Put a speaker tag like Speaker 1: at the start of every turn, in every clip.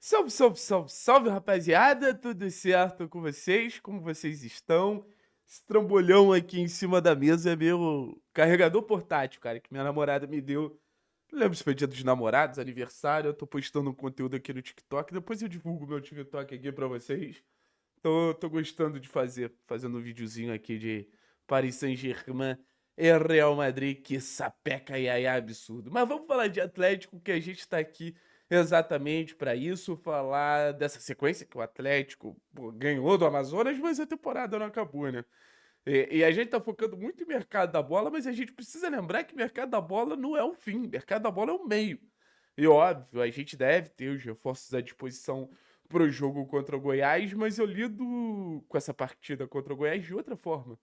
Speaker 1: Salve, salve, salve, salve, rapaziada! Tudo certo com vocês? Como vocês estão? Esse trambolhão aqui em cima da mesa é meu carregador portátil, cara, que minha namorada me deu. Não lembro se foi dia dos namorados, aniversário. Eu tô postando um conteúdo aqui no TikTok. Depois eu divulgo meu TikTok aqui pra vocês. Tô gostando de fazendo um videozinho aqui de Paris Saint-Germain e Real Madrid, que sapeca e aí é absurdo. Mas vamos falar de Atlético, que a gente tá aqui exatamente para isso, falar dessa sequência que o Atlético pô, ganhou do Amazonas, mas a temporada não acabou, né? E a gente tá focando muito em mercado da bola, mas a gente precisa lembrar que mercado da bola não é o fim, mercado da bola é o meio. E óbvio, a gente deve ter os reforços à disposição pro jogo contra o Goiás, mas eu lido com essa partida contra o Goiás de outra forma.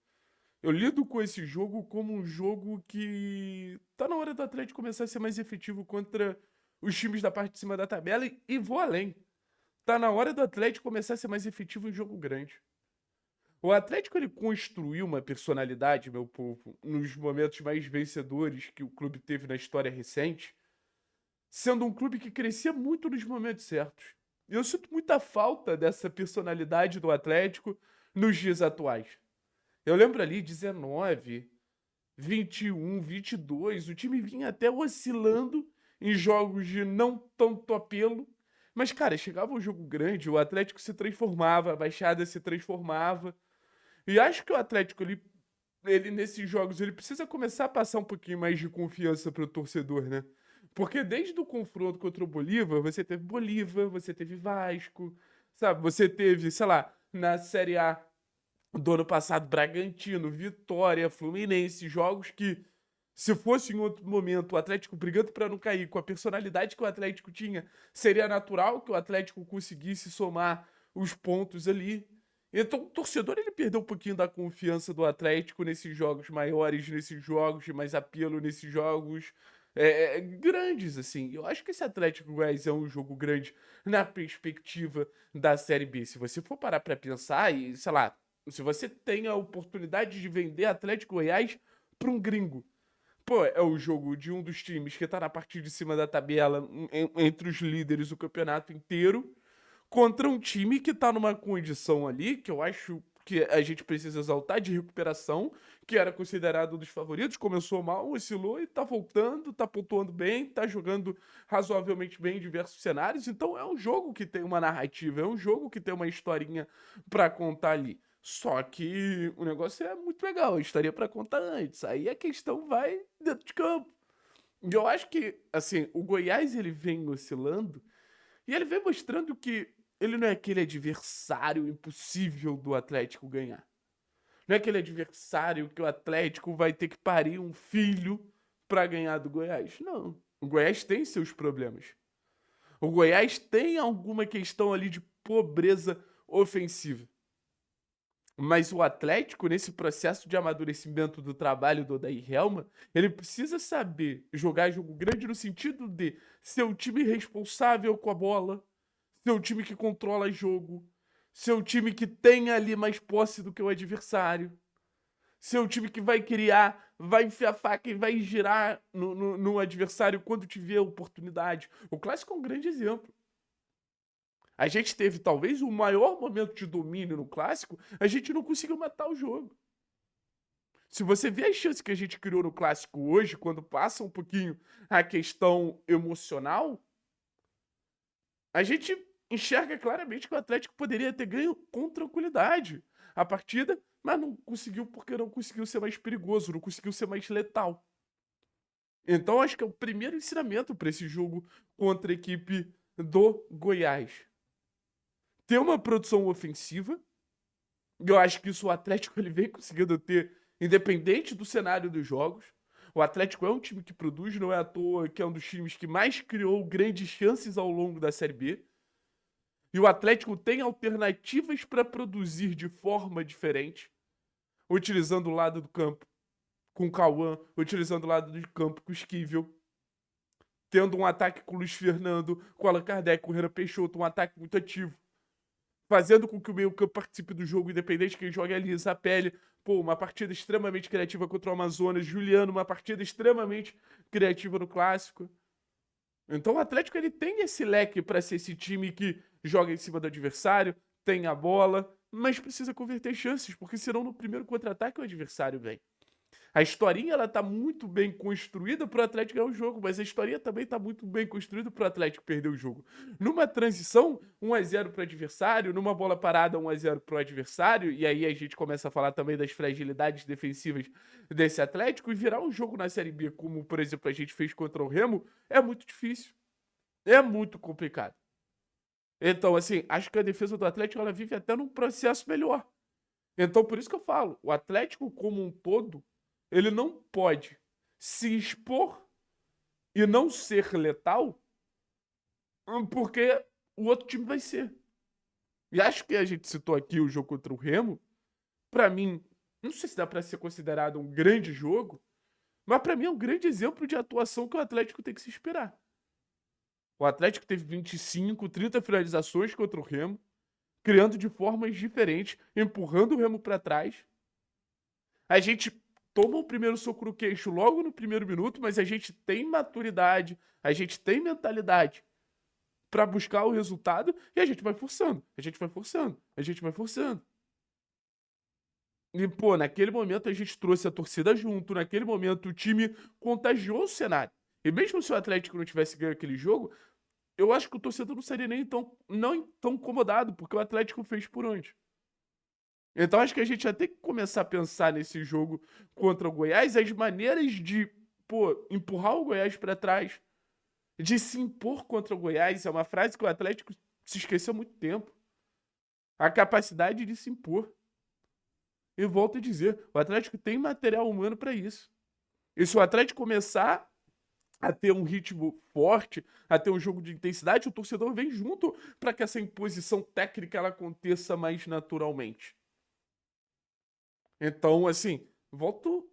Speaker 1: Eu lido com esse jogo como um jogo que tá na hora do Atlético começar a ser mais efetivo contra os times da parte de cima da tabela e vou além. Tá na hora do Atlético começar a ser mais efetivo em jogo grande. O Atlético ele construiu uma personalidade, meu povo, nos momentos mais vencedores que o clube teve na história recente, sendo um clube que crescia muito nos momentos certos. E eu sinto muita falta dessa personalidade do Atlético nos dias atuais. Eu lembro ali 19, 21, 22, o time vinha até oscilando em jogos de não tanto apelo, mas cara, chegava um jogo grande, o Atlético se transformava, a Baixada se transformava. E acho que o Atlético ele nesses jogos ele precisa começar a passar um pouquinho mais de confiança pro torcedor, né? Porque desde o confronto contra o Bolívar, você teve Vasco, sabe? Você teve, sei lá, na Série A do ano passado, Bragantino, Vitória, Fluminense, jogos que, se fosse em outro momento, o Atlético brigando para não cair, com a personalidade que o Atlético tinha, seria natural que o Atlético conseguisse somar os pontos ali. Então, o torcedor ele perdeu um pouquinho da confiança do Atlético nesses jogos maiores, nesses jogos de mais apelo, nesses jogos grandes, assim. Eu acho que esse Atlético Goiás é um jogo grande na perspectiva da Série B. Se você for parar para pensar e, sei lá, se você tem a oportunidade de vender Atlético Goiás para um gringo, pô, é o jogo de um dos times que tá na parte de cima da tabela, entre os líderes do campeonato inteiro, contra um time que tá numa condição ali, que eu acho que a gente precisa exaltar, de recuperação, que era considerado um dos favoritos, começou mal, oscilou e tá voltando, tá pontuando bem, tá jogando razoavelmente bem em diversos cenários, então é um jogo que tem uma narrativa, é um jogo que tem uma historinha pra contar ali. Só que o negócio é muito legal, eu estaria pra contar antes. Aí a questão vai dentro de campo. E eu acho que, assim, o Goiás ele vem oscilando e ele vem mostrando que ele não é aquele adversário impossível do Atlético ganhar. Não é aquele adversário que o Atlético vai ter que parir um filho pra ganhar do Goiás. Não. O Goiás tem seus problemas. O Goiás tem alguma questão ali de pobreza ofensiva. Mas o Atlético, nesse processo de amadurecimento do trabalho do Odair Helma, ele precisa saber jogar jogo grande no sentido de ser um time responsável com a bola, ser um time que controla jogo, ser um time que tem ali mais posse do que o adversário, ser um time que vai criar, vai enfiar a faca e vai girar no adversário quando tiver a oportunidade. O Clássico é um grande exemplo. A gente teve talvez o maior momento de domínio no Clássico, a gente não conseguiu matar o jogo. Se você vê as chances que a gente criou no Clássico hoje, quando passa um pouquinho a questão emocional, a gente enxerga claramente que o Atlético poderia ter ganho com tranquilidade a partida, mas não conseguiu porque não conseguiu ser mais perigoso, não conseguiu ser mais letal. Então acho que é o primeiro ensinamento para esse jogo contra a equipe do Goiás. Ter uma produção ofensiva, eu acho que isso o Atlético ele vem conseguindo ter, independente do cenário dos jogos. O Atlético é um time que produz, não é à toa que é um dos times que mais criou grandes chances ao longo da Série B. E o Atlético tem alternativas para produzir de forma diferente, utilizando o lado do campo com o Cauã, utilizando o lado do campo com o Esquivel, tendo um ataque com o Luiz Fernando, com o Allan Kardec, com o Renan Peixoto, um ataque muito ativo, fazendo com que o meio-campo participe do jogo, independente de quem jogue ali, Zapelli, pô, uma partida extremamente criativa contra o Amazonas, Juliano, uma partida extremamente criativa no Clássico. Então o Atlético ele tem esse leque para ser esse time que joga em cima do adversário, tem a bola, mas precisa converter chances, porque senão no primeiro contra-ataque o adversário vem. A historinha ela tá muito bem construída pro Atlético ganhar o jogo, mas a historinha também tá muito bem construída pro Atlético perder o jogo. Numa transição, 1-0 pro adversário, numa bola parada, 1-0 pro adversário, e aí a gente começa a falar também das fragilidades defensivas desse Atlético, e virar um jogo na Série B, como por exemplo a gente fez contra o Remo, é muito difícil. É muito complicado. Então, assim, acho que a defesa do Atlético ela vive até num processo melhor. Então, por isso que eu falo, o Atlético como um todo, ele não pode se expor e não ser letal, porque o outro time vai ser. E acho que a gente citou aqui o jogo contra o Remo, pra mim, não sei se dá pra ser considerado um grande jogo, mas pra mim é um grande exemplo de atuação que o Atlético tem que se esperar. O Atlético teve 25, 30 finalizações contra o Remo, criando de formas diferentes, empurrando o Remo pra trás. A gente toma o primeiro soco no queixo logo no primeiro minuto, mas a gente tem maturidade, a gente tem mentalidade pra buscar o resultado e a gente vai forçando, a gente vai forçando, a gente vai forçando. E, pô, naquele momento a gente trouxe a torcida junto, naquele momento o time contagiou o cenário. E mesmo se o Atlético não tivesse ganho aquele jogo, eu acho que o torcedor não seria nem tão incomodado, porque o Atlético fez por onde. Então acho que a gente já tem que começar a pensar nesse jogo contra o Goiás, as maneiras de, pô, empurrar o Goiás pra trás, de se impor contra o Goiás, é uma frase que o Atlético se esqueceu há muito tempo. A capacidade de se impor. E volto a dizer, o Atlético tem material humano pra isso. E se o Atlético começar a ter um ritmo forte, a ter um jogo de intensidade, o torcedor vem junto pra que essa imposição técnica ela aconteça mais naturalmente. Então, assim, volto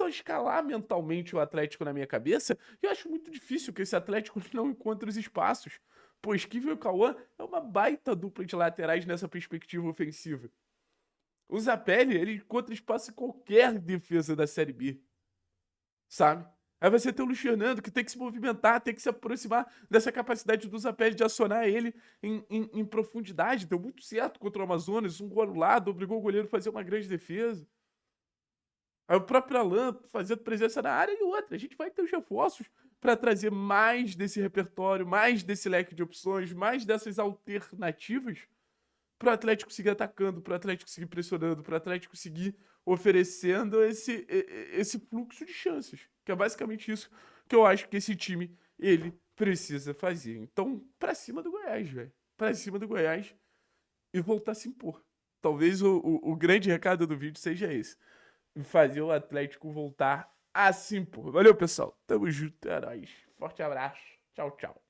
Speaker 1: a escalar mentalmente o Atlético na minha cabeça e eu acho muito difícil que esse Atlético não encontre os espaços. Pô, Esquivel e o Cauã é uma baita dupla de laterais nessa perspectiva ofensiva. O Zapelli, ele encontra espaço em qualquer defesa da Série B, sabe? Aí você tem o Luiz Fernando, que tem que se movimentar, tem que se aproximar dessa capacidade do Zapelli de acionar ele em profundidade. Deu muito certo contra o Amazonas, um gol anulado, obrigou o goleiro a fazer uma grande defesa. Aí o próprio Alan fazendo presença na área e outra. A gente vai ter os reforços para trazer mais desse repertório, mais desse leque de opções, mais dessas alternativas para o Atlético seguir atacando, para o Atlético seguir pressionando, para o Atlético seguir oferecendo esse fluxo de chances. Que é basicamente isso que eu acho que esse time ele precisa fazer. Então, para cima do Goiás, velho. Para cima do Goiás e voltar a se impor. Talvez o grande recado do vídeo seja esse. Fazer o Atlético voltar a se impor. Valeu, pessoal. Tamo junto, é nóis. Forte abraço. Tchau, tchau.